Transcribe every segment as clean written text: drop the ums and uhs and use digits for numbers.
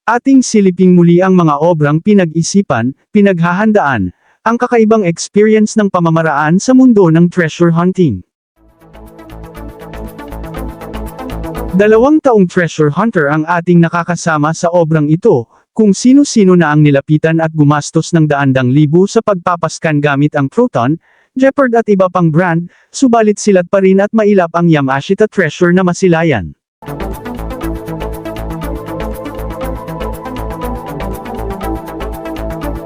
Ating siliping muli ang mga obrang pinag-isipan, pinaghahandaan, ang kakaibang experience ng pamamaraan sa mundo ng treasure hunting. 2 taong treasure hunter ang ating nakakasama sa obrang ito, kung sino-sino na ang nilapitan at gumastos ng daan-dang libo sa pagpapaskan gamit ang Proton, Jeopard at iba pang brand, subalit silat pa rin at mailap ang Yamashita treasure na masilayan.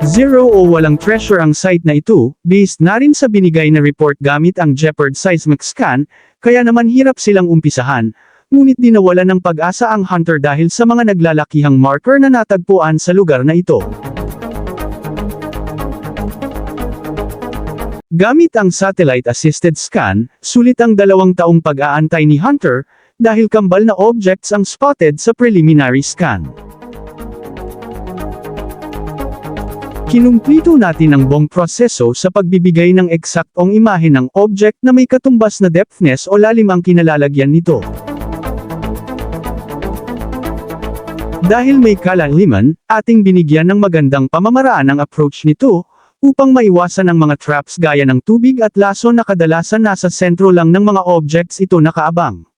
Zero o walang treasure ang site na ito, based na rin sa binigay na report gamit ang Jeopard Seismic Scan, kaya naman hirap silang umpisahan, ngunit di nawala ng pag-asa ang hunter dahil sa mga naglalakihang marker na natagpuan sa lugar na ito. Gamit ang satellite-assisted scan, sulit ang 2 taong pag-aantay ni Hunter, dahil kambal na objects ang spotted sa preliminary scan. Kinumplito natin ang buong proseso sa pagbibigay ng eksaktong imahe ng object na may katumbas na depthness o lalim ang kinalalagyan nito. Dahil may kalaliman, ating binigyan ng magandang pamamaraan ang approach nito, upang maiwasan ang mga traps gaya ng tubig at laso na kadalasan nasa sentro lang ng mga objects ito nakaabang.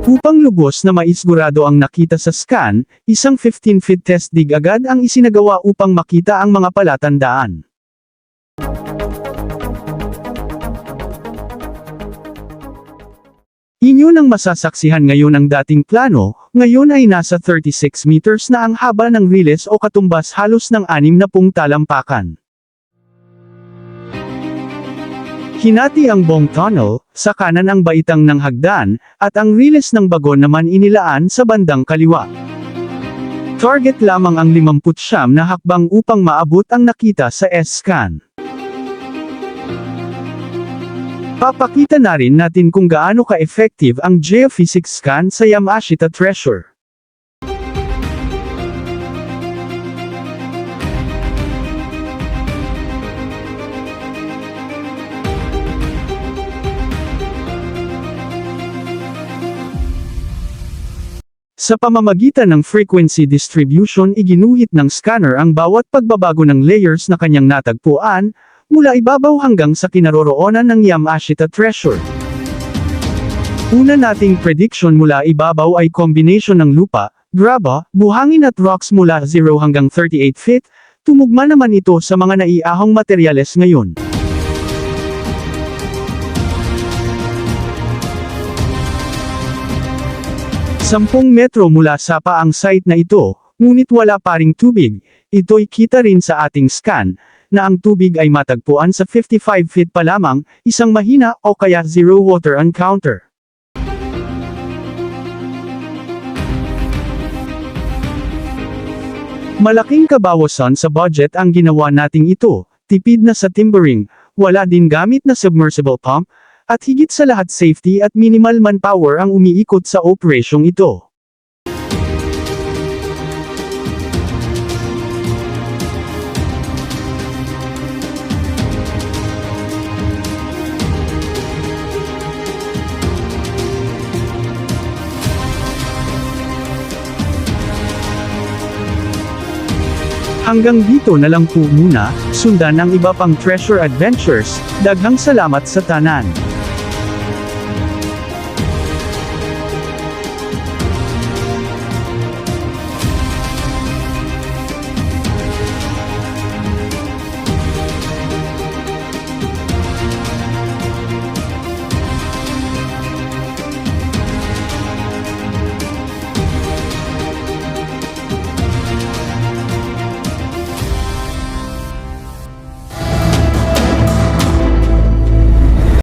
Upang lubos na maisigurado ang nakita sa scan, isang 15-feet test dig agad ang isinagawa upang makita ang mga palatandaan. Inyo nang masasaksihan ngayon ang dating plano, ngayon ay nasa 36 meters na ang haba ng riles o katumbas halos ng 60 talampakan. Hinati ang buong tunnel, sa kanan ang baitang ng hagdan, at ang riles ng bagon naman inilaan sa bandang kaliwa. Target lamang ang 59 na hakbang upang maabot ang nakita sa S-scan. Papakita na rin natin kung gaano ka-effective ang geophysics scan sa Yamashita treasure. Sa pamamagitan ng frequency distribution iginuhit ng scanner ang bawat pagbabago ng layers na kanyang natagpuan, mula ibabaw hanggang sa kinaroroonan ng Yamashita treasure. Una nating prediction mula ibabaw ay combination ng lupa, graba, buhangin at rocks mula 0 hanggang 38 feet, tumugma naman ito sa mga naiahong materyales ngayon. Sampung metro mula sa pa ang site na ito, ngunit wala pa ring tubig. Ito'y kita rin sa ating scan, na ang tubig ay matagpuan sa 55 feet pa lamang, isang mahina o kaya zero water encounter. Malaking kabawasan sa budget ang ginawa nating ito, tipid na sa timbering, wala din gamit na submersible pump, at higit sa lahat safety at minimal manpower ang umiikot sa operasyong ito. Hanggang dito na lang po muna, sundan ang iba pang treasure adventures, daghang salamat sa tanan.